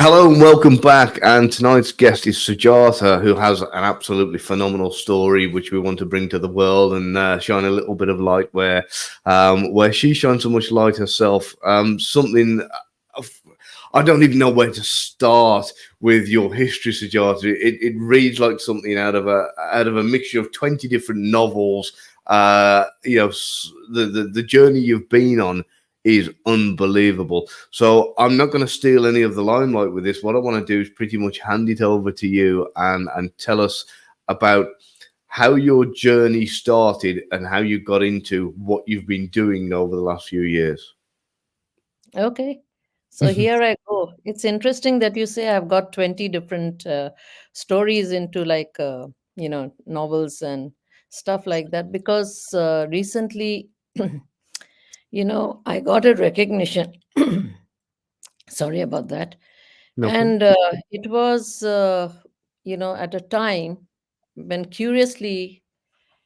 Hello and welcome back. And tonight's guest is Sujata, who has an absolutely phenomenal story which we want to bring to the world and shine a little bit of light where she shines so much light herself. Something I don't even know where to start with your history, Sujata. It reads like something out of a mixture of 20 different novels. The journey you've been on is unbelievable. So I'm not going to steal any of the limelight with this. What I want to do is pretty much hand it over to you and tell us about how your journey started and how you got into what you've been doing over the last few years. Okay. So here I go. It's interesting that you say I've got 20 different stories into novels and stuff like that because recently, I got a recognition. Sorry about that. No problem. And it was, at a time when curiously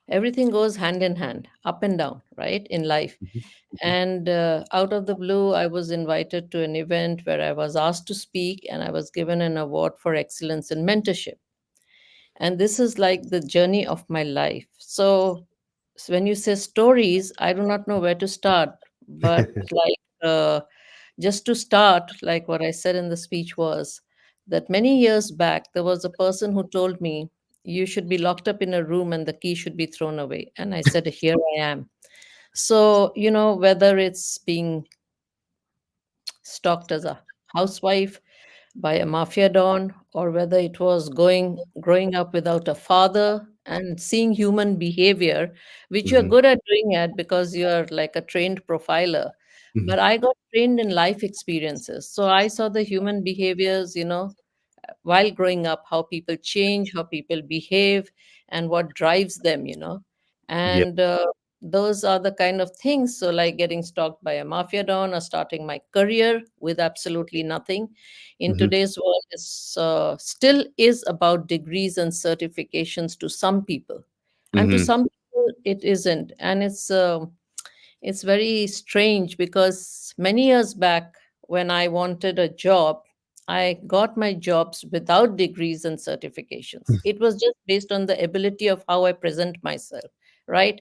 everything goes hand in hand, up and down, right, in life. Mhm. And out of the blue, I was invited to an event where I was asked to speak, and I was given an award for excellence in mentorship. And this is like the journey of my life. So when you say stories, I do not know where to start. But just to start, like what I said in the speech was that many years back, there was a person who told me, you should be locked up in a room and the key should be thrown away. And I said, here I am. So, whether it's being stalked as a housewife by a mafia don, or whether it was growing up without a father and seeing human behavior, which you're Mhm. good at doing it because you're like a trained profiler. But Mhm. I got trained in life experiences. So I saw the human behaviors, while growing up, how people change, how people behave, and what drives them, Yeah. and those are the kind of things. So, like getting stalked by a mafia don or starting my career with absolutely nothing in Mhm. today's world is still is about degrees and certifications to some people, and to Mhm. some people it isn't, and it's very strange because many years back, when I wanted a job, I got my jobs without degrees and certifications. It was just based on the ability of how I present myself, right?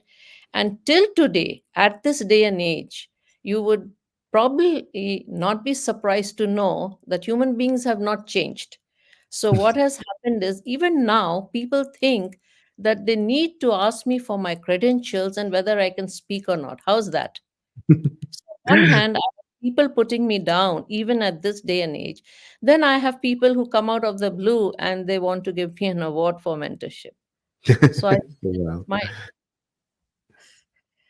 And till today, at this day and age, you would probably not be surprised to know that human beings have not changed. So, what has happened is even now, people think that they need to ask me for my credentials and whether I can speak or not. How's that? So on one hand, I have people putting me down, even at this day and age. Then I have people who come out of the blue and they want to give me an award for mentorship. So I Wow. my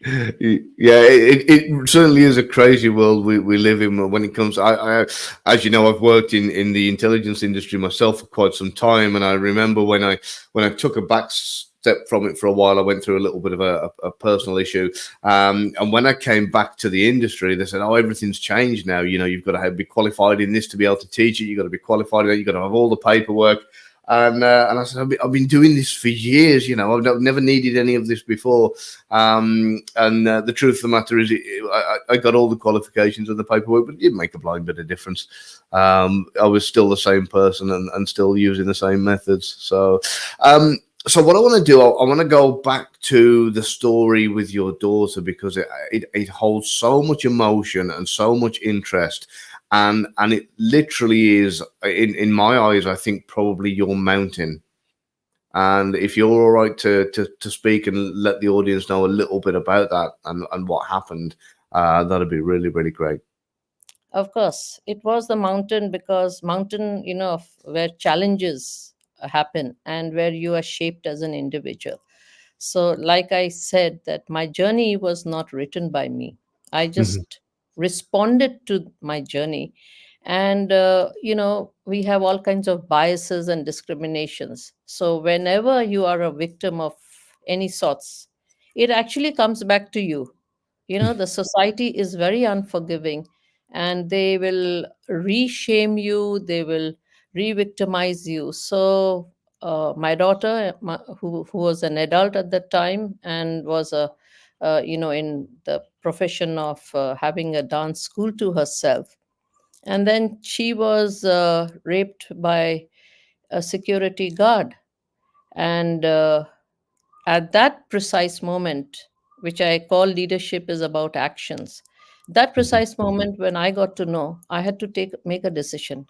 Yeah, it certainly is a crazy world we live in when it comes. As you know, I've worked in the intelligence industry myself for quite some time, and I remember when I took a back step from it for a while, I went through a little bit of a personal issue, and when I came back to the industry, they said, "Oh, everything's changed now. You know, you've got to be qualified in this to be able to teach it. You've got to be qualified in that. You've got to have all the paperwork." And I said, I've been doing this for years. You know, I've never needed any of this before. And the truth of the matter is, I got all the qualifications and the paperwork, but it didn't make a blind bit of difference. I was still the same person and still using the same methods. So what I want to do, I want to go back to the story with your daughter because it holds so much emotion and so much interest, and it literally is in my eyes, I think probably your mountain. And if you're all right to speak and let the audience know a little bit about that and what happened, that'd be really, really great. Of course, it was the mountain because mountain, where challenges happen and where you are shaped as an individual. So, like I said, that my journey was not written by me. I Mhm. just responded to my journey. And, we have all kinds of biases and discriminations. So, whenever you are a victim of any sorts, it actually comes back to you. The society is very unforgiving, and they will re-shame you, they will re-victimize you. So my daughter, who was an adult at that time and was in the profession of having a dance school to herself, And then she was raped by a security guard. And at that precise moment, which I call leadership is about actions, that Mhm. precise moment when I got to know, I had to make a decision.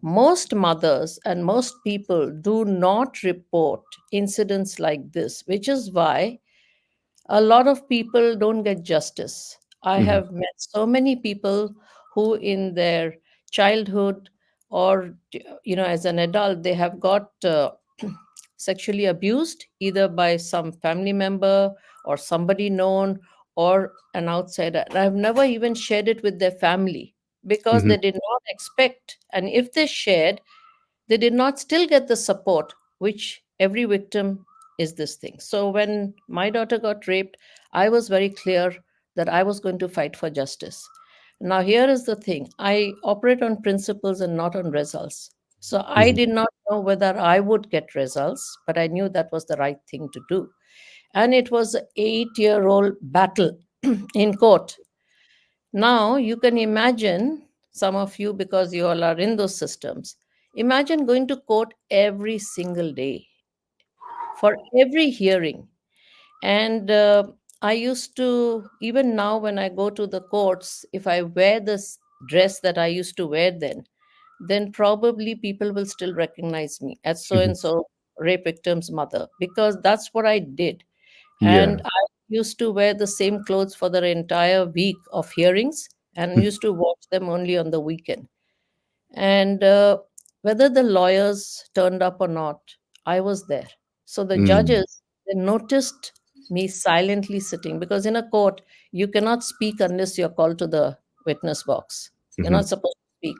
Most mothers and most people do not report incidents like this, which is why a lot of people don't get justice. I Mhm. have met so many people who, in their childhood or as an adult, they have got sexually abused either by some family member or somebody known or an outsider. And I've never even shared it with their family because Mhm. they did not expect. And if they shared, they did not still get the support, which every victim is this thing. So when my daughter got raped, I was very clear that I was going to fight for justice. Now, here is the thing: I operate on principles and not on results. So I Mhm. did not know whether I would get results, but I knew that was the right thing to do. And it was an 8-year old battle in court. Now you can imagine, some of you, because you all are in those systems, imagine going to court every single day for every hearing. And I used to, even now when I go to the courts, if I wear this dress that I used to wear then probably people will still recognize me as so Mhm. and so rape victim's mother, because that's what I did. Yeah. And I used to wear the same clothes for the entire week of hearings and Mhm. used to watch them only on the weekend. And whether the lawyers turned up or not, I was there. So the Mm. judges, they noticed me silently sitting, because in a court you cannot speak unless you're called to the witness box. You're Mhm. not supposed to speak.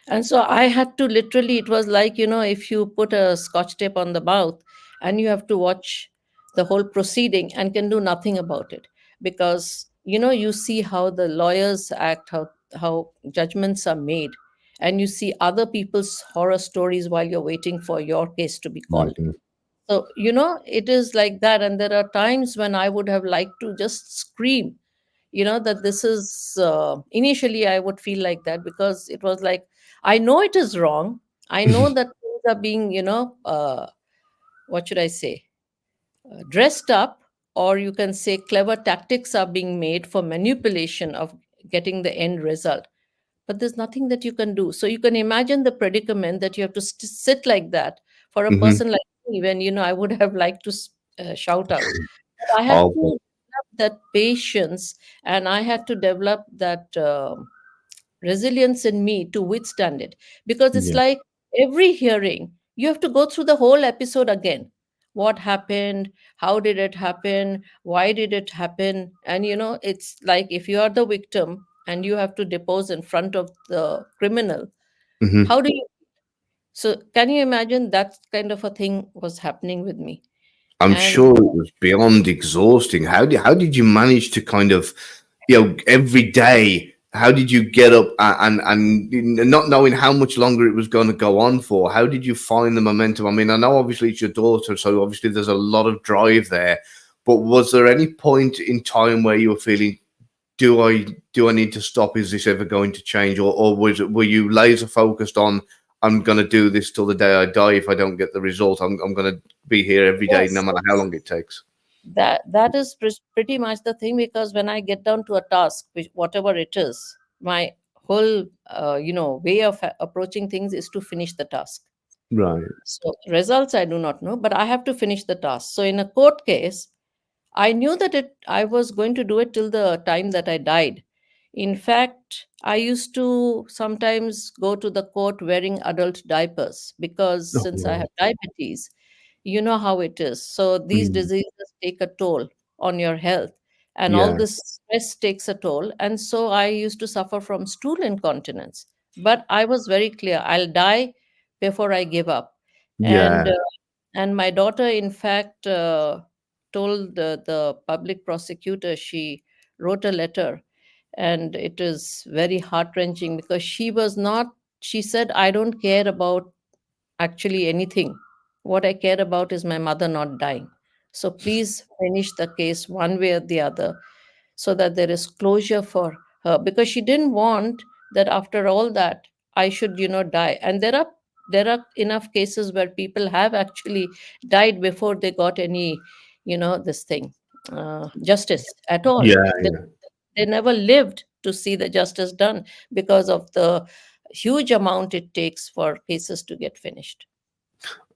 And so I had to literally, it was like, if you put a scotch tape on the mouth and you have to watch the whole proceeding and can do nothing about it, because you see how the lawyers act, how judgments are made, and you see other people's horror stories while you're waiting for your case to be called. Mhm. So it is like that. And there are times when I would have liked to just scream, that this is initially I would feel like that, because it was like, I know it is wrong. I know that things are being, what should I say, dressed up, or you can say clever tactics are being made for manipulation of getting the end result, but there's nothing that you can do. So you can imagine the predicament that you have to sit like that for a Mhm. person like me, when I would have liked to shout out. But I had Oh, to develop that patience, and I had to develop that resilience in me to withstand it, because it's yeah. like every hearing you have to go through the whole episode again. What happened? How did it happen? Why did it happen? And it's like, if you are the victim and you have to depose in front of the criminal, Mhm. how do you? So can you imagine that kind of a thing was happening with me? I'm And sure it was beyond exhausting. How did you manage to kind of, every day? How did you get up and not knowing how much longer it was going to go on for? How did you find the momentum? I mean, I know obviously it's your daughter, so obviously there's a lot of drive there. But was there any point in time where you were feeling, do I need to stop? Is this ever going to change, or were you laser focused on, I'm going to do this till the day I die? If I don't get the result, I'm going to be here every day, no yes, matter how yes, long it takes. that is pretty much the thing, because when I get down to a task, which whatever it is, my whole way of approaching things is to finish the task. Right. So results I do not know, but I have to finish the task. So in a court case, I knew that I was going to do it till the time that I died. In fact, I used to sometimes go to the court wearing adult diapers, because Oh, since I wow. have diabetes, you know how it is. So these Mm. diseases take a toll on your health, and all Yeah. this stress takes a toll. And so I used to suffer from stool incontinence. But I was very clear, I'll die before I give up. And Yeah. my daughter, in fact, told the public prosecutor, she wrote a letter, and it is very heart wrenching, because she said, I don't care about actually anything. What I care about is my mother not dying. So please finish the case one way or the other, so that there is closure for her, because she didn't want that after all that I should, die. And there are enough cases where people have actually died before they got any, this thing, justice at all. Yeah, They never lived to see the justice done because of the huge amount it takes for cases to get finished.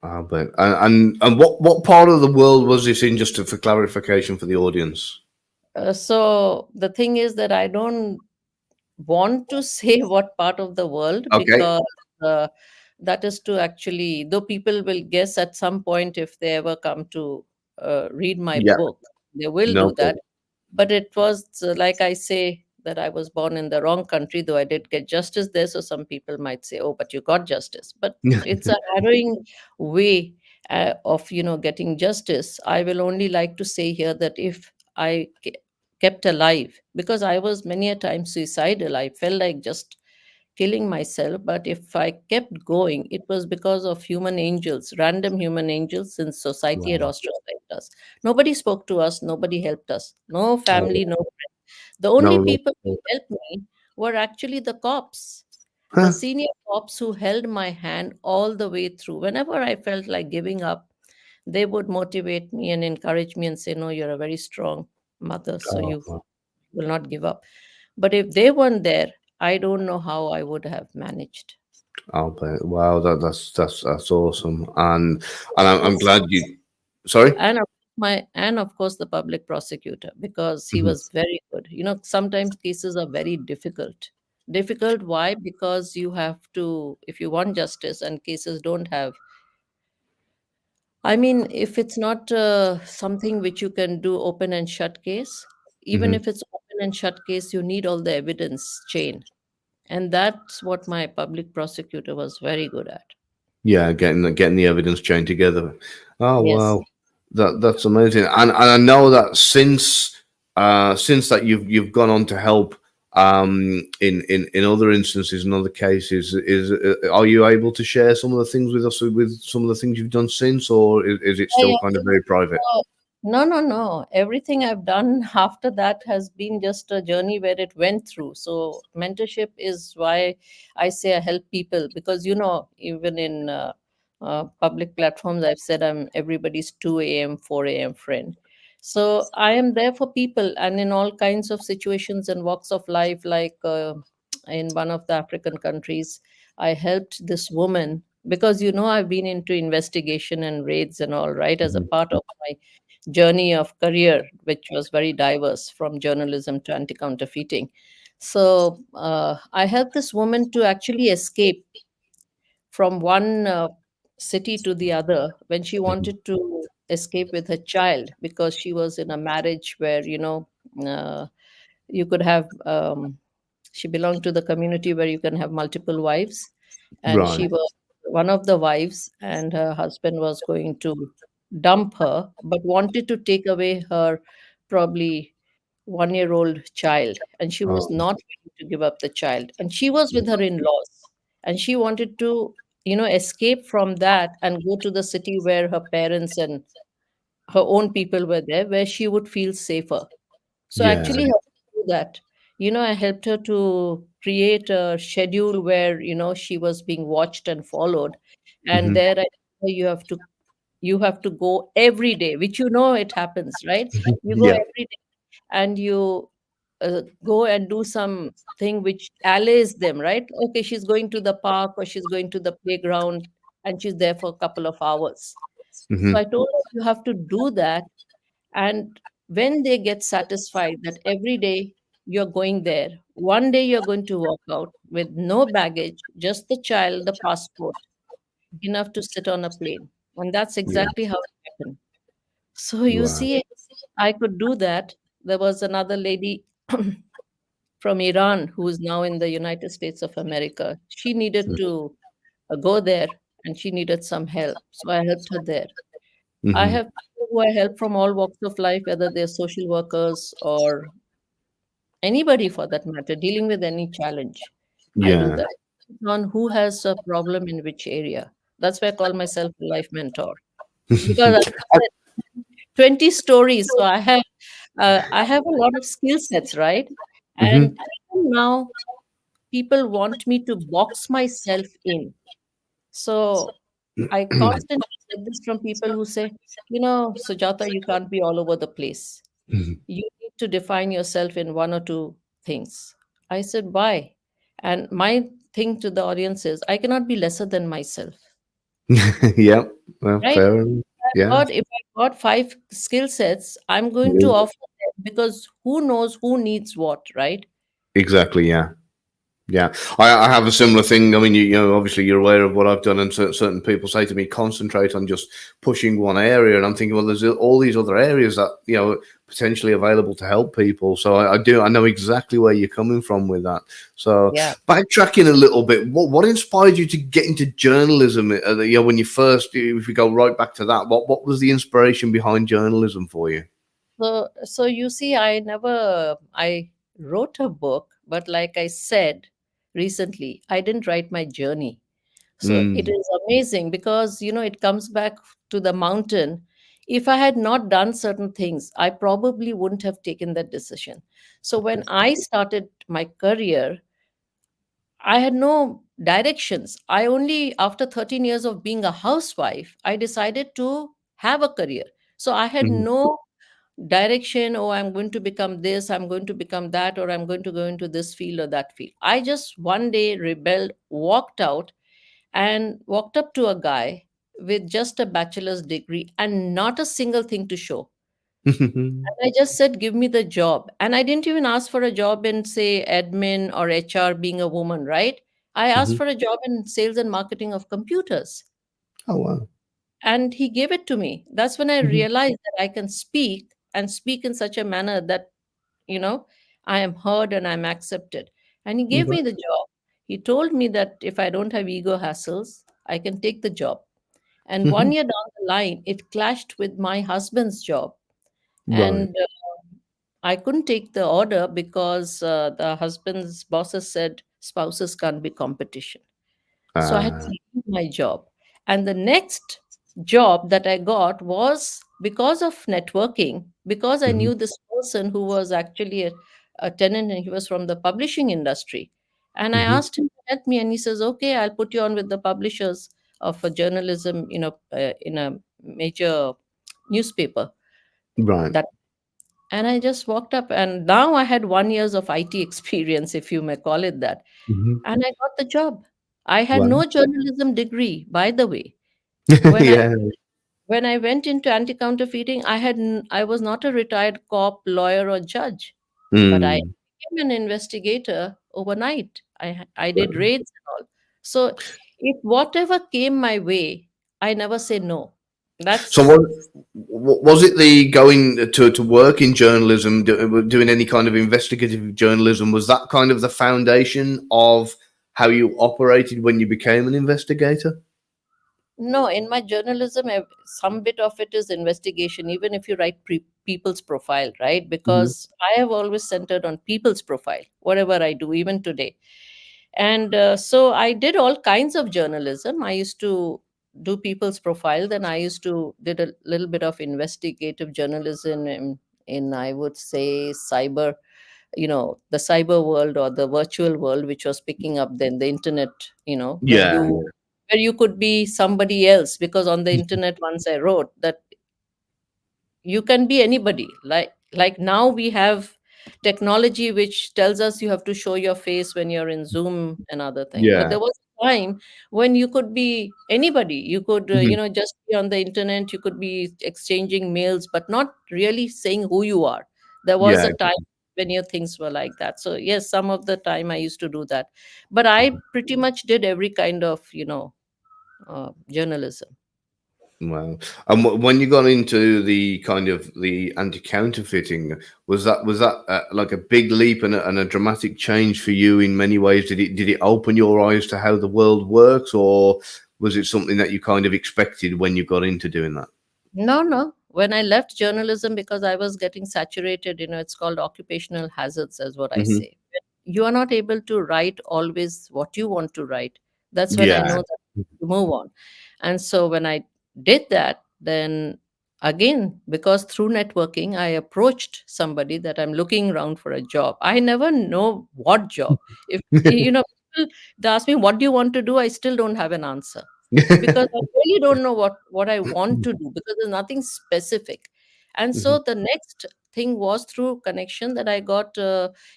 but and what part of the world was this in? Just for clarification for the audience. So the thing is that I don't want to say what part of the world, Okay. because uh, that is to actually, though people will guess at some point if they ever come to read my Yeah. book, they will No do that. problem. But it was like I say, that I was born in the wrong country, though I did get justice there. So some people might say, oh, but you got justice. But it's a harrowing way of, getting justice. I will only like to say here that if I kept alive, because I was many a time suicidal, I felt like just killing myself. But if I kept going, it was because of human angels, random human angels, since society had Wow. ostracized us. Nobody spoke to us, nobody helped us, no Oh, family, no friends. The only no, no. people who helped me were actually the cops, the Huh? senior cops who held my hand all the way through. Whenever I felt like giving up, they would motivate me and encourage me and say, no, you're a very strong mother, so Oh, you wow. will not give up. But if they weren't there, I don't know how I would have managed. I'll bet. Wow, that's awesome. And I'm Yes. glad you. Sorry. And of course the public prosecutor, because he Mhm. was very good. Sometimes cases are very difficult. Difficult, why? Because you have to, if you want justice and cases don't have, I mean, if it's not something which you can do open and shut case, even Mhm. if it's open and shut case, you need all the evidence chain. And that's what my public prosecutor was very good at. Yeah, getting the evidence chain together. Oh Yes. wow, that's amazing. And I know that since that you've gone on to help in other instances and other cases, is are you able to share some of the things with us with some of the things you've done since, or is it Yeah, still yeah. kind of very private? No, no, no. Everything I've done after that has been just a journey where it went through. So, mentorship is why I say I help people, because, even in public platforms, I've said I'm everybody's 2 a.m., 4 a.m. friend. So, I am there for people and in all kinds of situations and walks of life. Like in one of the African countries, I helped this woman because, I've been into investigation and raids and all, right, as a Mhm. part of my journey of career, which was very diverse from journalism to anti-counterfeiting. So I helped this woman to actually escape from one city to the other when she Mhm. wanted to escape with her child, because she was in a marriage where, you could have she belonged to the community where you can have multiple wives, and Right. she was one of the wives, and her husband was going to dump her but wanted to take away her probably 1 year old child, and she was Oh, not ready to give up the child, and she was with her in-laws, and she wanted to escape from that and go to the city where her parents and her own people were there, where she would feel safer. So I yeah. actually helped her do that. I helped her to create a schedule where, she was being watched and followed. And Hmm. there I told her, you have to go every day, which it happens, right? You go Yeah. every day and you go and do something which allays them, right? Okay, she's going to the park or she's going to the playground and she's there for a couple of hours. So Hmm. I told her you have to do that, and when they get satisfied that every day you're going there, one day you're going to walk out with no baggage, just the child, the passport, enough to sit on a plane. And that's Yeah. exactly how it happened. So you Wow. see, I could do that. There was another lady from Iran who is now in the United States of America. She needed to go there and she needed some help. So I helped her there. I Hmm. have people who I help from all walks of life, whether they're social workers or anybody for that matter, dealing with any challenge. I do Yeah. that. On who has a problem in which area. That's why I call myself a life mentor. Because as I said, 20 stories. So I have a lot of skill sets, right? Hmm. And even now, people want me to box myself in. So I constantly get this from people who say, Sujata, you can't be all over the place. You need to define yourself in one or two things. I said, why? And my thing to the audience is, I cannot be lesser than myself, Yeah, well, right? fair enough. Yeah. If I got five skill sets, I'm going to offer them because who knows who needs what, right? Exactly. Yeah. Yeah, I have a similar thing. I mean, obviously you're aware of what I've done, and certain people say to me, concentrate on just pushing one area, and I'm thinking, well, there's all these other areas that potentially available to help people. So I know exactly where you're coming from with that. So Yeah. backtracking a little bit, what inspired you to get into journalism? When you first, if we go right back to that, what was the inspiration behind journalism for you? So you see, I wrote a book, but like I said recently, I didn't write my journey. So it Mm. is amazing because, it comes back to the mountain. If I had not done certain things, I probably wouldn't have taken that decision. So when I started my career, I had no directions. I only, after 13 years of being a housewife, I decided to have a career. So I had Mhm. no direction. Oh, I'm going to become this, I'm going to become that, or I'm going to go into this field or that field. I just one day rebelled, walked out, and walked up to a guy with just a bachelor's degree and not a single thing to show. And I just said, give me the job. And I didn't even ask for a job in, say, admin or HR, being a woman, right? I asked Mhm. for a job in sales and marketing of computers. Oh wow. And he gave it to me. That's when I Mhm. realized that I can speak and speak in such a manner that, you know, I am heard and I'm accepted. And he gave Okay. me the job. He told me that if I don't have ego hassles, I can take the job. And one Mhm. year down the line, it clashed with my husband's job. Right. And I couldn't take the order because the husband's bosses said spouses can't be competition. So I had to Uh, leave my job. And the next job that I got was because of networking, because I mhm. knew this person who was actually a tenant and he was from the publishing industry. And I Mhm. asked him to help me, and he says, okay, I'll put you on with the publishers of a journalism, in a major newspaper. Right. That and I just walked up, and now I had 1 years of IT experience, if you may call it that, Mhm. and I got the job. I had Wow. no journalism degree, by the way. When I Yeah. when I went into anti-counterfeiting, I was not a retired cop, lawyer, or judge, but I Mm. became an investigator overnight. I did Right. raids and all. So if whatever came my way, I never say no. So That's was it the going to work in journalism, doing any kind of investigative journalism? Was that kind of the foundation of how you operated when you became an investigator? No, in my journalism, some bit of it is investigation, even if you write people's profile, right? Mhm. Because I have always centered on people's profile, whatever I do, even today. And so I did all kinds of journalism. I used to do people's profile, then I used to did a little bit of investigative journalism in I would say cyber, the cyber world or the virtual world, which was picking up then the internet, where Yeah. you could be somebody else, because on the internet, once I wrote that you can be anybody, like now we have technology which tells us you have to show your face when you're in Zoom and other thing, but Yeah. there was a time when you could be anybody. You could Mhm. just be on the internet, you could be exchanging mails but not really saying who you are. There was Yeah. a time when your things were like that. So yes, some of the time I used to do that, but I pretty much did every kind of journalism. Wow. And when you got into the kind of the anti-counterfeiting, was that like a big leap and a dramatic change for you in many ways? Did it open your eyes to how the world works, or was it something that you kind of expected when you got into doing that? No, no. When I left journalism, because I was getting saturated, it's called occupational hazards, as what I Hmm. say. When you are not able to write always what you want to write, that's when I Yeah. know that to move on. And so when I did that, then again, because through networking, I approached somebody that I'm looking around for a job. I never know what job. If people they ask me, what do you want to do? I still don't have an answer, because I really don't know what I want to do, because there's nothing specific. And Mhm. so the next thing was through connection that I got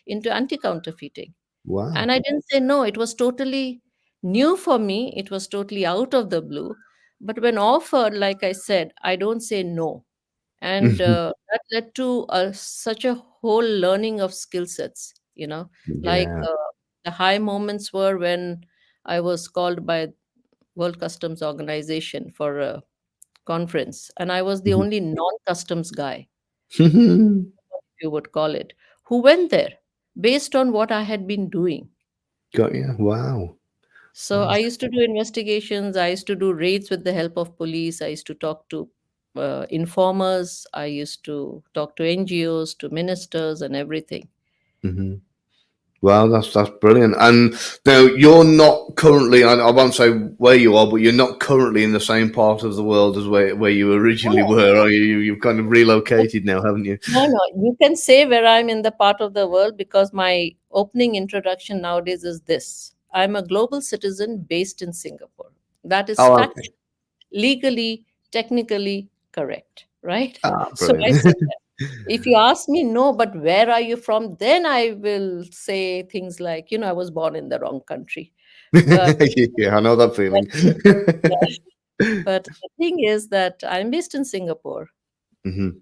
into anti-counterfeiting. Wow. And I didn't say no. It was totally new for me. It was totally out of the blue. But when offered, like I said, I don't say no. And Mhm. that led to such a whole learning of skill sets, like Yeah. the high moments were when I was called by World Customs Organization for a conference, and I was the Mhm. only non-customs guy, if you would call it, who went there based on what I had been doing. Got you. Wow. So I Wow. used to do investigations. I used to do raids with the help of police. I used to talk to informers. I used to talk to NGOs, to ministers, and everything. Mhm. Wow, that's brilliant. And now you're not currently, I won't say where you are, but you're not currently in the same part of the world as where you originally No, were, are you? You've kind of relocated now, haven't you? no, no. You can say where I'm in the part of the world, because my opening introduction nowadays is this: I'm a global citizen based in Singapore. That is Oh, fact, okay. legally, technically correct, right? Ah, So I brilliant. say that. If you ask me, no, but where are you from? Then I will say things like, I was born in the wrong country. But, Yeah, I know that but, feeling. yeah, but the thing is that I'm based in Singapore. Mhm.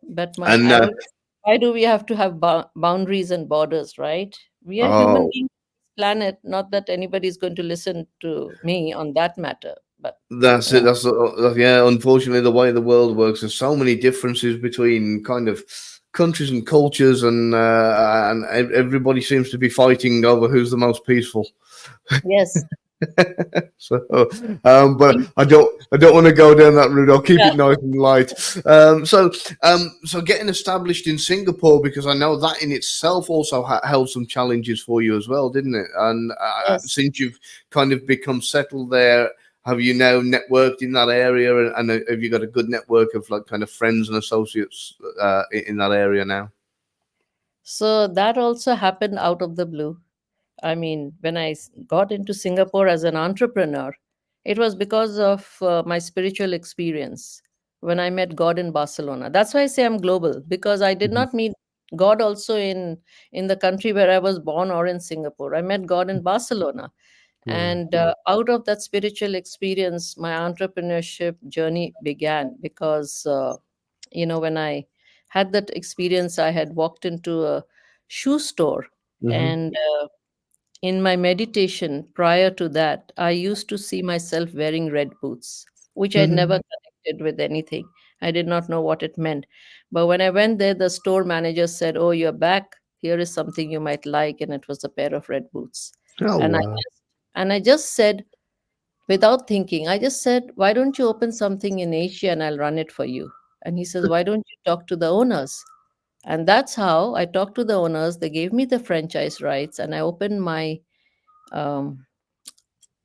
But And I always, why do we have to have boundaries and borders, right? We are human oh, beings on this planet. Not that anybody is going to listen to me on that matter, but that's yeah, it. Yeah. Unfortunately, the way the world works, there's so many differences between kind of countries and cultures, and everybody seems to be fighting over who's the most peaceful. yes. So, but I don't want to go down that route. I'll keep it nice and light. So getting established in Singapore, because I know that in itself also held some challenges for you as well, didn't it? And Yes. since you've kind of become settled there, have you now networked in that area, and have you got a good network of like kind of friends and associates in that area now? So that also happened out of the blue. I mean, when I got into Singapore as an entrepreneur, it was because of my spiritual experience when I met God in Barcelona. That's why I say I'm global, because I did Mhm. not meet God also in the country where I was born or in Singapore. I met God in Barcelona. Wow. And out of that spiritual experience, my entrepreneurship journey began, because, when I had that experience, I had walked into a shoe store, Hmm. and in my meditation prior to that, I used to see myself wearing red boots, which I'd never Hmm. connected with anything. I did not know what it meant. But when I went there, the store manager said, "Oh, you're back. Here is something you might like." And it was a pair of red boots. Oh And I wow. just, and I just said, without thinking, I just said, "Why don't you open something in Asia and I'll run it for you?" And he says, "Why don't you talk to the owners?" And that's how I talked to the owners. They gave me the franchise rights, and I opened my um,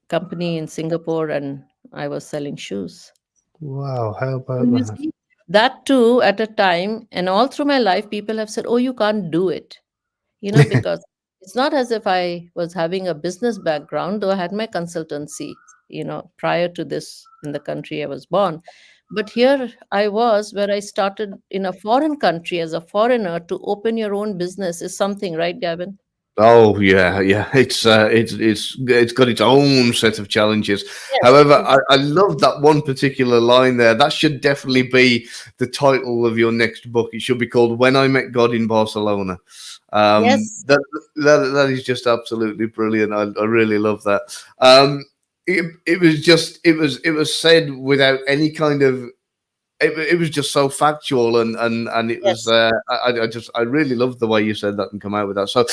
company in Singapore, and I was selling shoes. Wow. How So about you that? see, that too at a time, and all through my life, people have said, "Oh, you can't do it," because it's not as if I was having a business background, though I had my consultancy, prior to this in the country I was born. But here I was, where I started in a foreign country as a foreigner. To open your own business is something, right, Gavin? Oh yeah, yeah. It's got its own set of challenges. Yes, However, exactly. I love that one particular line there. That should definitely be the title of your next book. It should be called "When I Met God in Barcelona." Yes, That is just absolutely brilliant. I really love that. It was just it was said without any kind of it was just so factual and it was yes, I really loved the way you said that and come out with that. So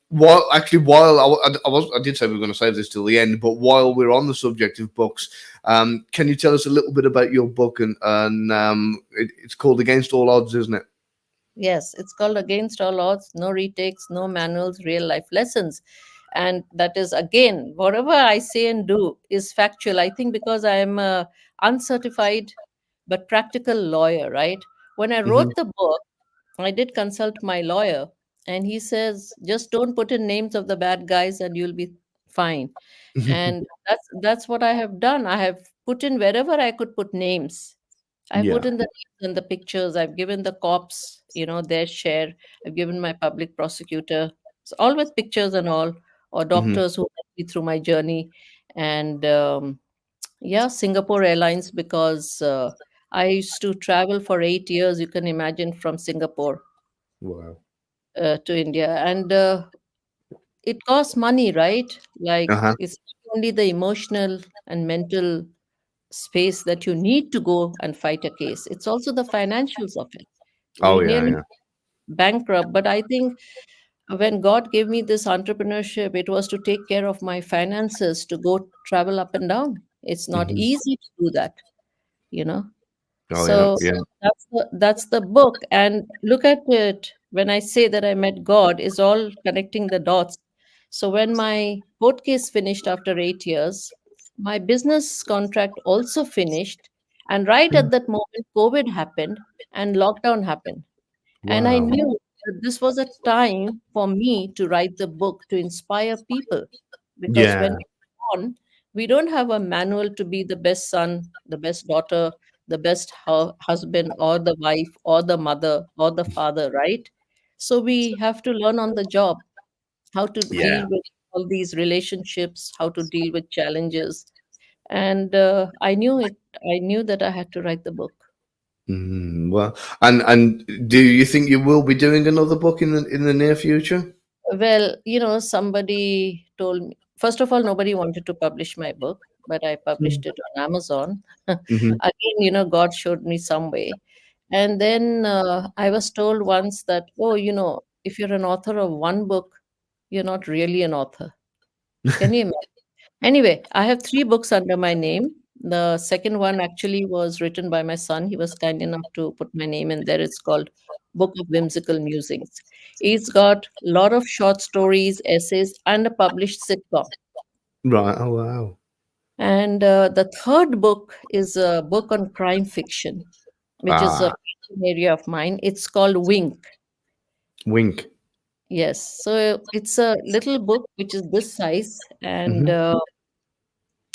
while I did say we were going to save this till the end, but while we're on the subject of books, can you tell us a little bit about your book? It's called Against All Odds, isn't it? yes. It's called Against All Odds, no retakes, no manuals, real life lessons. And that is, again, whatever I say and do is factual. I think because I am a uncertified but practical lawyer, right? When I Hmm. wrote the book, I did consult my lawyer, and he says, just don't put in names of the bad guys and you'll be fine. And that's what I have done. I have put in wherever I could put names. I put Yeah. in the names and the pictures. I've given the cops, their share. I've given my public prosecutor, so all with pictures and all, or Hmm. doctors who helped me through my journey. And yeah, Singapore Airlines, because I used to travel for 8 years, you can imagine, from Singapore Wow. to India. And it costs money, right? Like, Uh-huh. it's not only the emotional and mental space that you need to go and fight a case, it's also the financials of it. Oh We yeah, nearly yeah. bankrupt. But I think when God gave me this entrepreneurship, it was to take care of my finances to go travel up and down. It's not Hmm. easy to do that, you know. Oh yeah, So yeah. that's the book. And look at it, when I say that I met God, is all connecting the dots. So when my court case finished after 8 years, my business contract also finished. And right Mm. at that moment, COVID happened and lockdown happened. And I Wow. knew that this was a time for me to write the book to inspire people. Because when Yeah. we're born, we don't have a manual to be the best son, the best daughter, the best husband, or the wife, or the mother, or the father, right? So we have to learn on the job how to Yeah. deal with all these relationships, how to deal with challenges. And I knew that I had to write the book. Well, and do you think you will be doing another book in the near future? Well, somebody told me, first of all, nobody wanted to publish my book, but I published it on Amazon. Mm-hmm. Again, God showed me some way. And then I was told once that, oh, if you're an author of one book, you're not really an author. Can you imagine? Anyway, I have three books under my name. The second one actually was written by my son. He was kind enough to put my name in there. It's called Book of Whimsical Musings. It's got a lot of short stories, essays, and a published sitcom. Right. Oh wow. And the third book is a book on crime fiction, which is a Ah, passion area of mine. It's called Wink. wink. Yes. So it's a little book which is this size, and Hmm.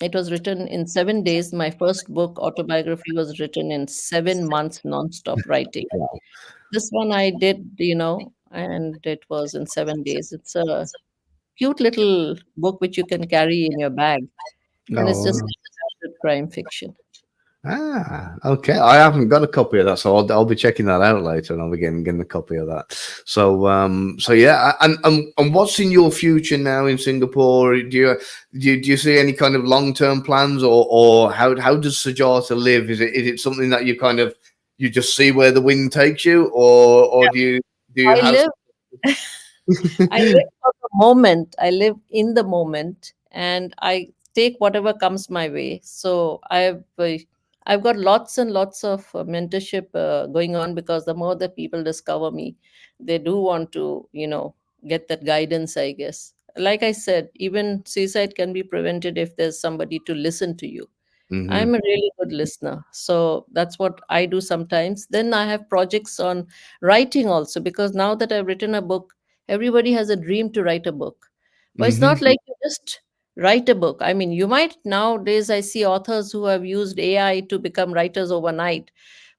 it was written in 7 days. My first book, autobiography, was written in 7 months nonstop writing. Wow. This one I did, and it was in 7 days. It's a cute little book which you can carry in your bag, and it's Oh, just wow. standard crime fiction. Okay. I haven't got a copy of that, so I'll be checking that out later, and I'll be getting a copy of that. So yeah. And what's in your future now in Singapore? Do you see any kind of long term plans, or how does Sujata live? Is it something that you just see where the wind takes you, or do you I have? live I live for the moment. I live in the moment, and I take whatever comes my way. So I've got lots and lots of mentorship going on, because the more that people discover me, they do want to get that guidance. I guess, like I said, even suicide can be prevented if there's somebody to listen to you. I'm Hmm. a really good listener. So that's what I do sometimes. Then I have projects on writing also, because now that I've written a book, everybody has a dream to write a book. But it's Hmm. not like you just write a book. I mean, you might nowadays, I see authors who have used AI to become writers overnight,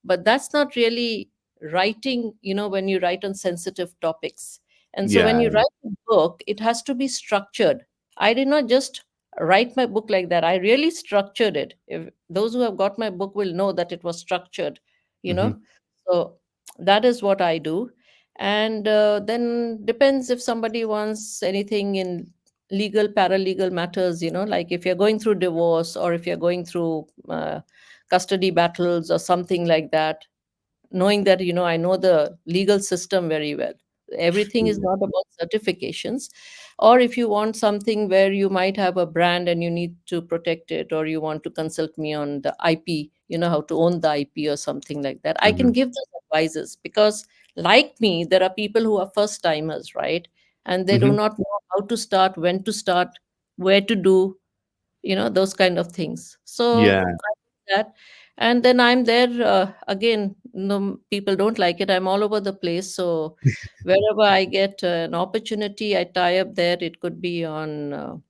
but that's not really writing, when you write on sensitive topics. And so when Yeah. you write a book, it has to be structured. I did not just write my book like that. I really structured it. If those who have got my book will know that it was structured, you know. Hmm. So that is what I do. And then depends if somebody wants anything in legal, paralegal matters, like if you're going through divorce, or if you're going through custody battles or something like that, knowing that I know the legal system very well. Everything is not about certifications. Or if you want something where you might have a brand and you need to protect it, or you want to consult me on the IP, how to own the IP or something like that, I can Hmm. give those advices. Because like me, there are people who are first timers, right? And they do Hmm. not know how to start, when to start, where to do, those kind of things. So Yeah. I do that. And then I'm there again. No, people don't like it. I'm all over the place. So wherever I get an opportunity, I tie up there. It could be on,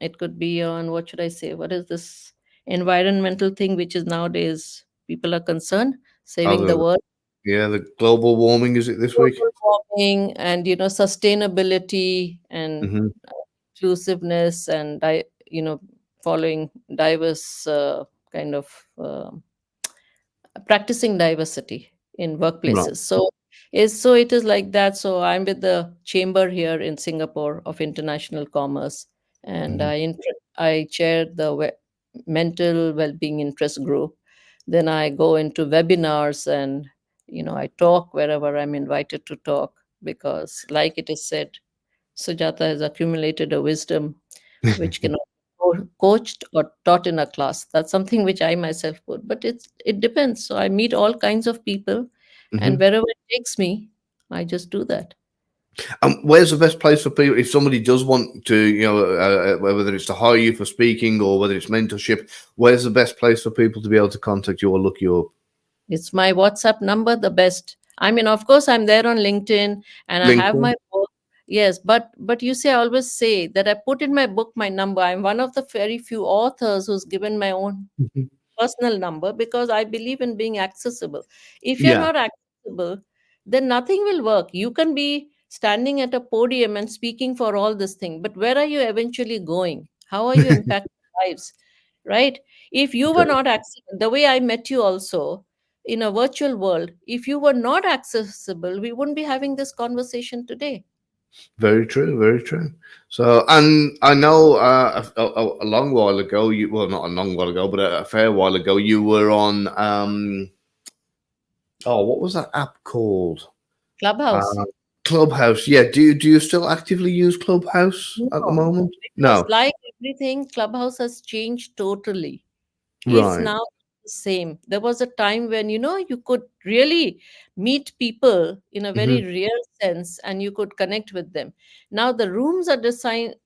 what should I say? What is this environmental thing, which is nowadays people are concerned, Oh, saving the world, yeah, the global warming, is it this week? global warming, and sustainability and Hmm. inclusiveness, and following diverse kind of practicing diversity in Right. workplaces. So it is like that. So I'm with the chamber here in Singapore of international commerce, and Hmm. I chair the mental well-being interest group. Then I go into webinars, and I talk wherever I'm invited to talk, because, like it is said, Sujata has accumulated a wisdom which cannot be coached or taught in a class. That's something which I myself put, but it depends. So I meet all kinds of people, and Hmm. wherever it takes me, I just do that. Where's the best place for people if somebody does want to, whether it's to hire you for speaking or whether it's mentorship? Where's the best place for people to be able to contact you or look you up? It's my WhatsApp number, the best. I mean, of course, I'm there on LinkedIn, and I have LinkedIn. my book. Yes, but you see, I always say that I put in my book my number. I'm one of the very few authors who's given my own Mhm. personal number, because I believe in being accessible. If you're Yeah, not accessible, then nothing will work. You can be standing at a podium and speaking for all this thing, but where are you eventually going? How are you impacting lives? Right? If you were not accessible, the way I met you also in a virtual world, if you were not accessible, we wouldn't be having this conversation today. very true, very true. So, and I know a long while ago, well, not a long while ago, but a fair while ago, you were on, oh, what was that app called? Clubhouse. Uh, Clubhouse. Yeah. Do you still actively use Clubhouse at the No, moment? because No. like everything, Clubhouse has changed totally. It's Right. now the same. There was a time when you could really meet people in a very Hmm. real sense, and you could connect with them. Now the rooms are designed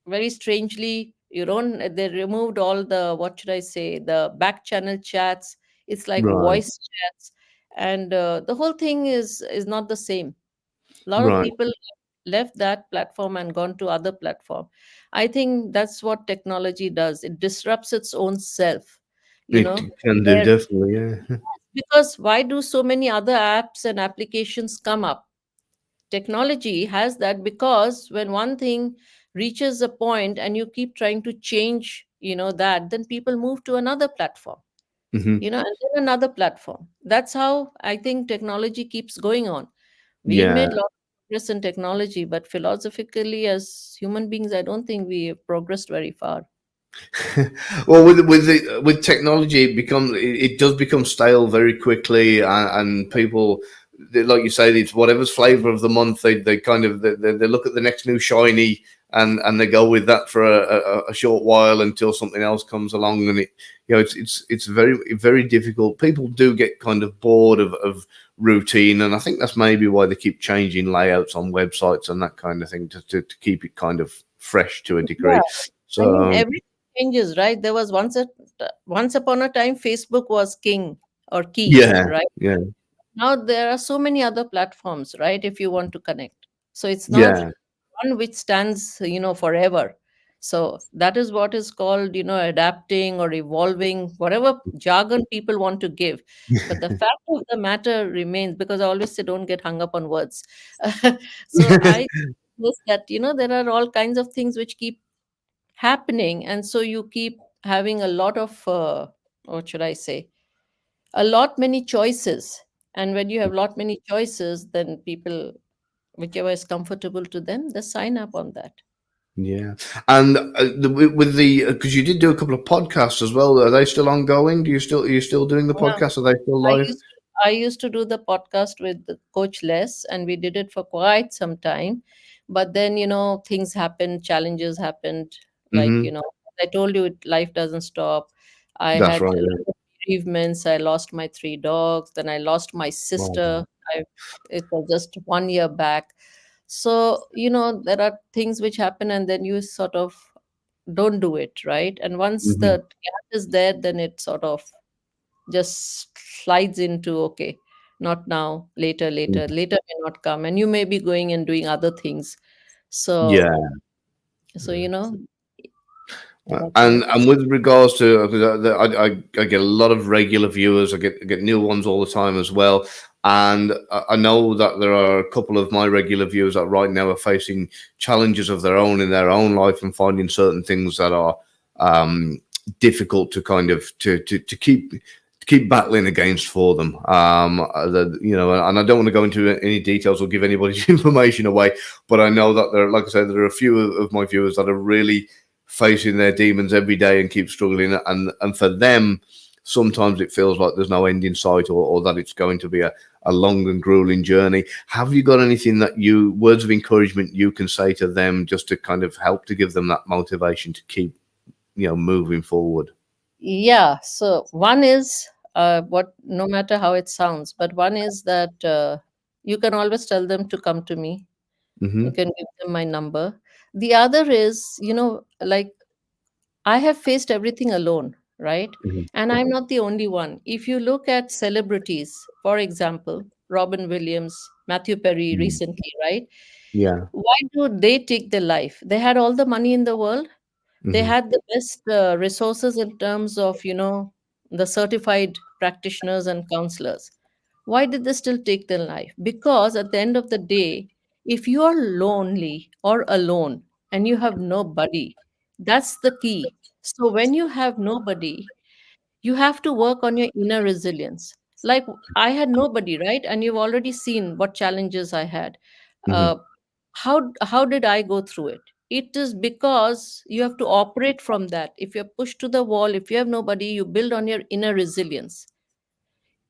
very strangely. You don't They removed all the, what should I say, the back channel chats. It's like Right. voice chats, and the whole thing is not the same. A lot of Right. people left that platform and gone to other platform. I think that's what technology does. It disrupts its own self, you It know can do where definitely. Yeah. because why do so many other apps and applications come up? Technology has that, because when one thing reaches a point and you keep trying to change, that, then people move to another platform, Hmm. and then another platform. That's how I think technology keeps going on. We've Yeah. made a lot of progress in technology, but philosophically, as human beings, I don't think we have progressed very far. Well, with technology, it does become stale very quickly, and people, like you say, it's whatever's flavor of the month. They kind of they look at the next new shiny, and they go with that for a short while until something else comes along, and it's very very difficult. People do get kind of bored of routine, and I think that's maybe why they keep changing layouts on websites and that kind of thing to keep it kind of fresh to a Yeah, degree. I mean, So. everything changes, right? There was once upon a time, Facebook was king or key, Yeah, right? yeah, Now there are so many other platforms, right? If you want to connect, so it's not yeah. one which stands, forever. So that is what is called, adapting or evolving, whatever jargon people want to give. But the fact of the matter remains, because I always say, don't get hung up on words. So I guess that, there are all kinds of things which keep happening. And so you keep having a lot of, what should I say, a lot many choices. And when you have lot many choices, then people, whichever is comfortable to them, they sign up on that. Yeah, and with the because you did do a couple of podcasts as well. Are they still ongoing? Are you still doing the Yeah. podcast? Are they still I live? used to, I used to do the podcast with the Coach Les, and we did it for quite some time. But then, things happened, challenges happened. Like, Hmm. I told you, life doesn't stop. I That's had right. a Yeah. lot of bereavements. I lost my three dogs. Then I lost my Wow. sister. It was just 1 year back. So, there are things which happen, and then you sort of don't do it, right? And once the Hmm. gap is there, then it sort of just slides into, okay, not now, later, later may not come, and you may be going and doing other things. So Yeah. so you know that's how And it is. with regards to, 'cause I get a lot of regular viewers. I get new ones all the time as well. And I know that there are a couple of my regular viewers that right now are facing challenges of their own in their own life and finding certain things that are um, difficult to kind of to keep battling against for them. And I don't want to go into any details or give anybody's information away, but I know that there, like I said, there are a few of my viewers that are really facing their demons every day and keep struggling, and for them sometimes it feels like there's no end in sight, or that it's going to be a long and grueling journey. Have you got anything that you words of encouragement you can say to them, just to kind of help to give them that motivation to keep moving forward? Yeah, so one is, what, no matter how it sounds, but one is that you can always tell them to come to me. You Hmm. can give them my number. The other is, like, I have faced everything alone, right? Hmm. And I'm not the only one. If you look at celebrities, for example, Robin Williams, Matthew Perry recently, right? Yeah. Why do they take their life? They had all the money in the world. They Hmm. had the best resources in terms of, the certified practitioners and counselors. Why did they still take their life? Because at the end of the day, if you are lonely or alone and you have nobody, that's the key. So when you have nobody, you have to work on your inner resilience. Like, I had nobody, right? And you've already seen what challenges I had. Hmm. uh, how did I go through it? It is because you have to operate from that. If you're pushed to the wall, if you have nobody, you build on your inner resilience.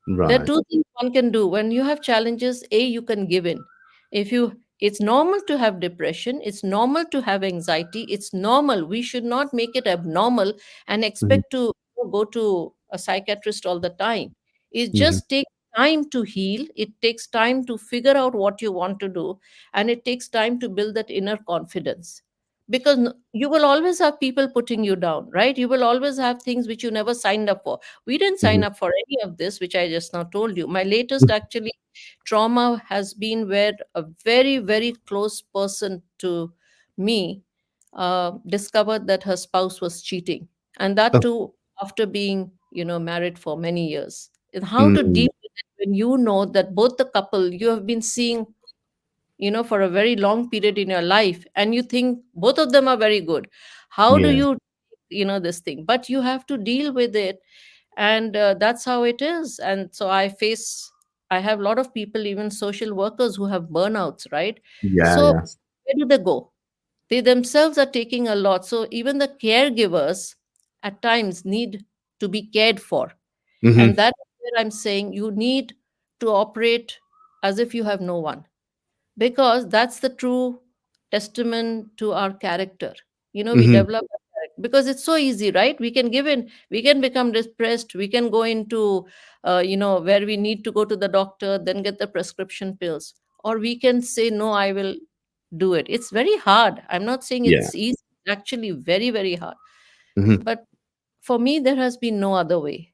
There are Right. two things one can do when you have challenges. A, you can give in. If you It's normal to have depression, it's normal to have anxiety, it's normal. We should not make it abnormal and Hmm. expect to go to a psychiatrist all the time. It Hmm. just takes time to heal, it takes time to figure out what you want to do, and it takes time to build that inner confidence. Because you will always have people putting you down, right? You will always have things which you never signed up for. We didn't sign Hmm. up for any of this, which I just now told you. My latest, actually, trauma has been where a very, very close person to me discovered that her spouse was cheating. And that too, after being, married for many years. And how to Mm. deal with it when you know that both the couple you have been seeing, for a very long period in your life, and you think both of them are very good. How do Yeah. you, this thing? But you have to deal with it, and that's how it is. And so I have a lot of people, even social workers, who have burnouts, right? Yeah. So Yeah. where do they go? They themselves are taking a lot, so even the caregivers at times need to be cared for. And Hmm. that's where I'm saying you need to operate as if you have no one, because that's the true testament to our character. We Hmm. develop our character because it's so easy, right? We can give in, we can become depressed, we can go into where we need to go to the doctor, then get the prescription pills, or we can say, no, I will do it. It's very hard. I'm not saying Yeah. it's easy. It's actually very, very hard. Hmm. But for me, there has been no other way.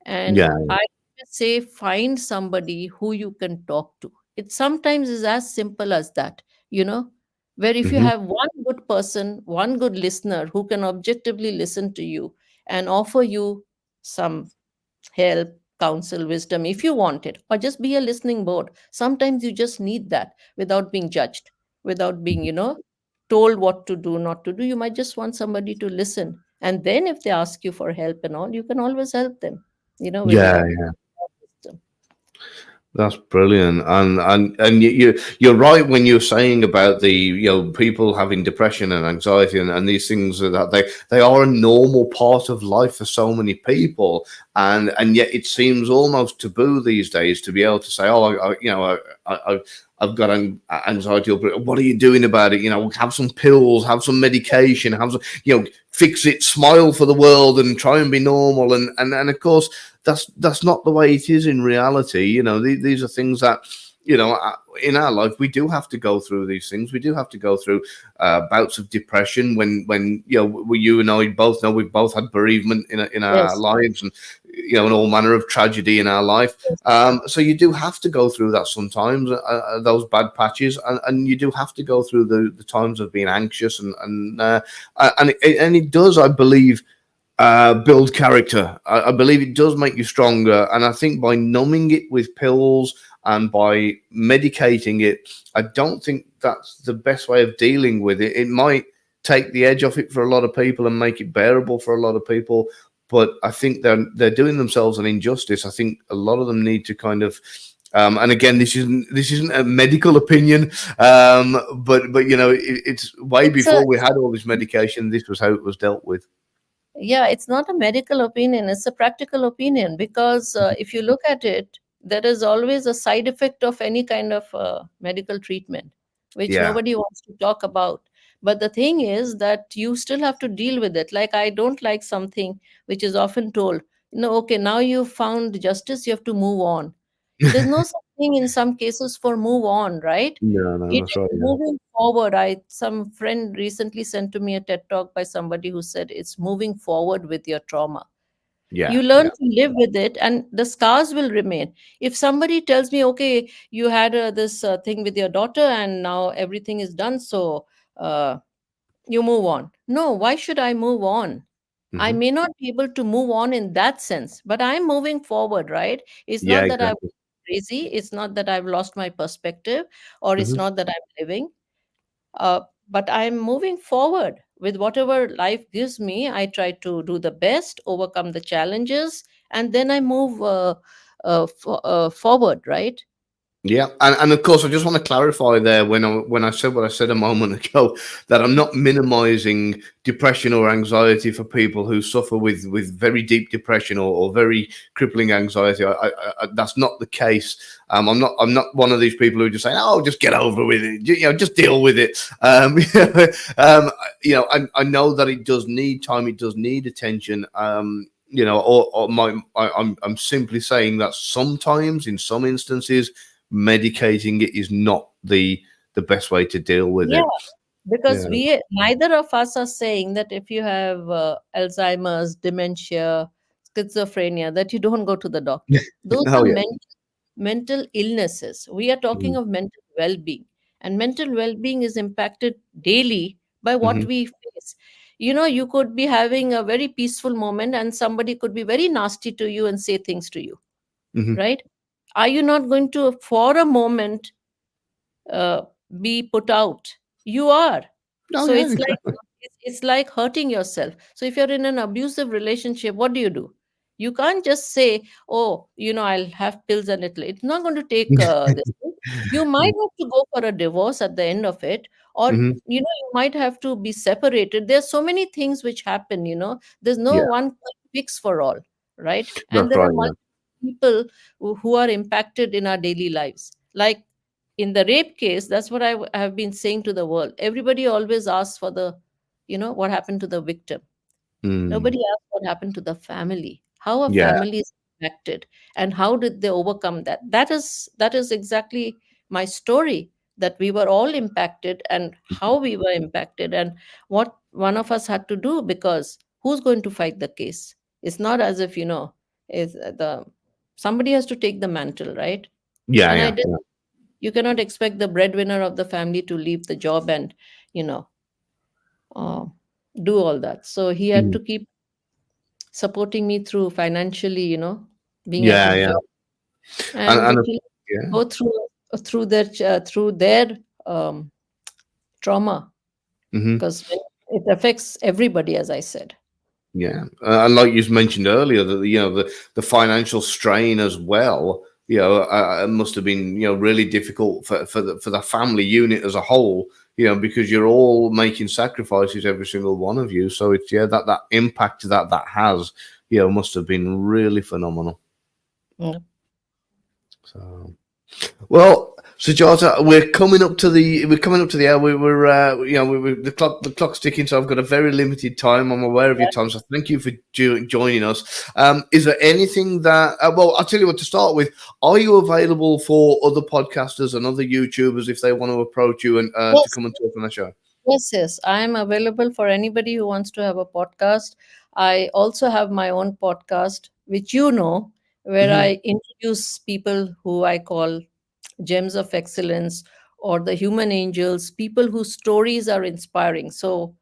And Yeah. I just say, find somebody who you can talk to. It sometimes is as simple as that, you know, where if you Hmm. have one good person, one good listener who can objectively listen to you and offer you some help, counsel, wisdom, if you want it, or just be a listening board. Sometimes you just need that without being judged, without being, told what to do, not to do. You might just want somebody to listen. And then if they ask you for help and all, you can always help them, with Yeah. your Yeah. wisdom. That's brilliant, and you're right when you're saying about the people having depression and anxiety and these things, that they are a normal part of life for so many people, and yet it seems almost taboo these days to be able to say, oh, I've got anxiety. Or what are you doing about it? Have some pills, have some medication, have some, fix it, smile for the world, and try and be normal. And of course, that's not the way it is in reality. These are things that in our life, we do have to go through these things. We do have to go through bouts of depression. When you and I both know we've both had bereavement in our Yes. lives, and and all manner of tragedy in our life. So you do have to go through that sometimes, those bad patches, and you do have to go through the times of being anxious, and it does, I believe, build character. I believe it does make you stronger, and I think by numbing it with pills and by medicating it, I don't think that's the best way of dealing with it. It might take the edge off it for a lot of people and make it bearable for a lot of people, but I think they're doing themselves an injustice. I think a lot of them need to kind of and again, this isn't a medical opinion, but it's way It's a before we had all this medication. This was how it was dealt with. Yeah, it's not a medical opinion, it's a practical opinion because if you look at it, there is always a side effect of any kind of medical treatment, which Yeah. nobody wants to talk about. But the thing is that you still have to deal with it. Like, I don't like something which is often told, okay, now you've found justice, you have to move on. There's no such thing in some cases for move on, right? No, no, It that's is right. Yeah, moving forward. Some friend recently sent to me a TED talk by somebody who said it's moving forward with your trauma. yeah, You learn yeah. to live with it, and the scars will remain. If somebody tells me, okay, you had this thing with your daughter, and now everything is done, so uh, you move on. No, why should I move on? I Hmm. may not be able to move on in that sense, but I'm moving forward, right? It's Yeah, not that I'm exactly. crazy. It's not that I've lost my perspective, or it's Hmm. not that I'm living. But I'm moving forward with whatever life gives me. I try to do the best, overcome the challenges, and then I move forward, right? Yeah, and of course, I just want to clarify there when I said what I said a moment ago, that I'm not minimizing depression or anxiety for people who suffer with very deep depression or very crippling anxiety. That's not the case. I'm not one of these people who just say, "Oh, just get over with it," just deal with it. I know that it does need time, it does need attention. I'm simply saying that sometimes, in some instances, medicating it is not the best way to deal with Yeah, it. because Yeah. we neither of us are saying that if you have Alzheimer's, dementia, schizophrenia, that you don't go to the doctor. Those Oh are yeah. mental illnesses. We are talking Mm-hmm. of mental well-being, and mental well-being is impacted daily by what Mm-hmm. we face. You could be having a very peaceful moment, and somebody could be very nasty to you and say things to you, Mm-hmm. right? Are you not going to, for a moment, uh, be put out? You are. Oh So yeah, it's like, exactly. it's like hurting yourself. So if you're in an abusive relationship, what do? You can't just say, oh, I'll have pills and it's not going to take this thing. You might have to go for a divorce at the end of it, or Mm-hmm. you might have to be separated. There's so many things which happen. There's no Yeah, one quick fix for all, right? And that's there are right. Yeah. multiple people who are impacted in our daily lives. Like, in the rape case, that's what I have been saying to the world. Everybody always asks for the, what happened to the victim. Mm. Nobody asks what happened to the family, how a Yeah. family is impacted, and how did they overcome that. That is exactly my story, that we were all impacted, and how we were impacted, and what one of us had to do, because who's going to fight the case? It's not as if, is the somebody has to take the mantle, right? Yeah. And I Yeah. did. Yeah. You cannot expect the breadwinner of the family to leave the job and, you know uh, do all that. So he had Mhm. to keep supporting me through financially, being at Yeah. his Yeah. job, and And yeah. go through their um, trauma, Mm-hmm. because it affects everybody, as I said. Yeah, and like you mentioned earlier, that the financial strain as well. It must have been really difficult for the family unit as a whole. Because you're all making sacrifices, every single one of you. So it's that impact that has must have been really phenomenal. Mm. So well. Sujata, we're coming up to the hour. The clock's ticking, so I've got a very limited time. I'm aware of your time, so thank you for joining us. Is there anything that? Well, I'll tell you what. To start with, are you available for other podcasters and other YouTubers if they want to approach you and to Yes, come and talk on the show? yes, yes. I am available for anybody who wants to have a podcast. I also have my own podcast, which you know, where Hmm. I introduce people who I call gems of excellence or the human angels, people whose stories are inspiring. So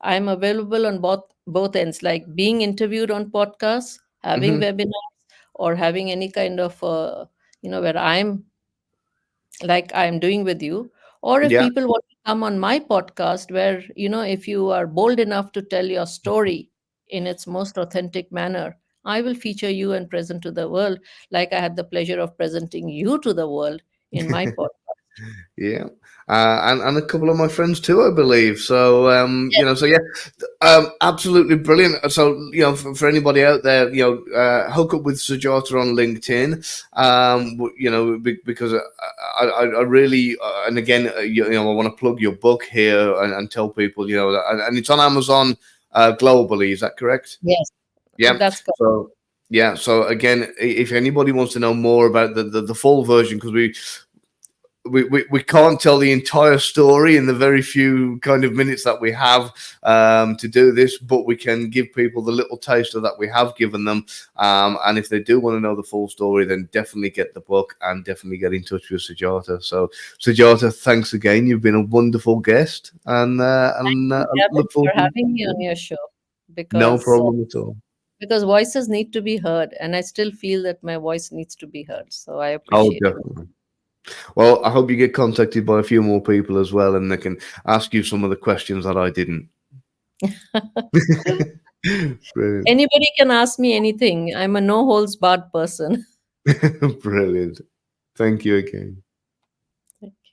I'm available on both ends, like being interviewed on podcasts, having Hmm. webinars, or having any kind of where I'm like I'm doing with you. Or if Yeah. people want to come on my podcast, where if you are bold enough to tell your story in its most authentic manner, I will feature you and present to the world, like I had the pleasure of presenting you to the world in my podcast. Yeah, and a couple of my friends too, I believe. So so yeah, absolutely brilliant. So for anybody out there, hook up with Sujata on LinkedIn. Because I really and again, I want to plug your book here and tell people, and it's on Amazon globally. Is that correct? Yes, Yeah. that's correct. So yeah. So again, if anybody wants to know more about the full version, because we can't tell the entire story in the very few kind of minutes that we have to do this, but we can give people the little taster that we have given them. And if they do want to know the full story, then definitely get the book and definitely get in touch with Sujata. So, Sujata, thanks again. You've been a wonderful guest, and I Gavin, look forward for to having me on your show, no because problem at all. voices need to be heard, and I still feel that my voice needs to be heard. So I Oh, appreciate it. definitely. Well, I hope you get contacted by a few more people as well, and they can ask you some of the questions that I didn't. Brilliant. Anybody can ask me anything. I'm a no holds barred person. Brilliant. Thank you again.